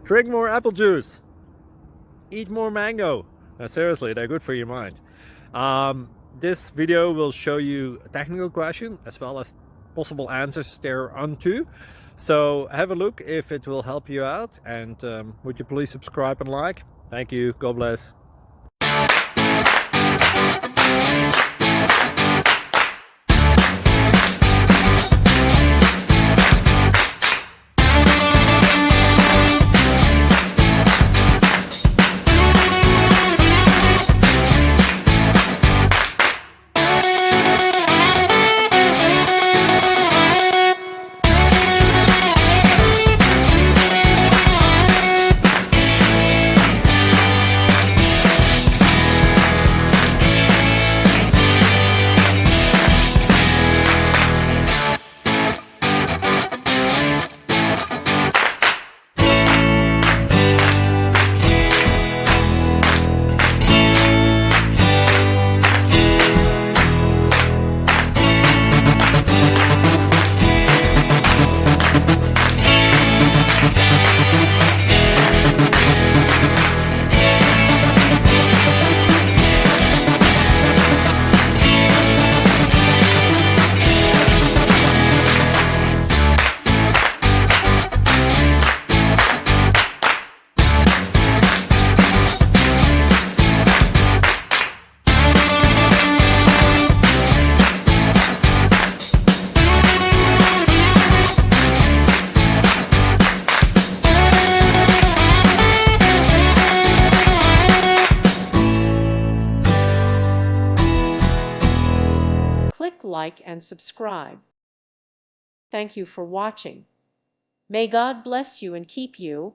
Drink more apple juice. Eat more mango. Seriously, they're good for your mind. This video will show you a technical question as well as possible answers thereunto. So have a look if it will help you out, and would you please subscribe and like? Thank you. God bless. Click like and subscribe. Thank you for watching. May God bless you and keep you.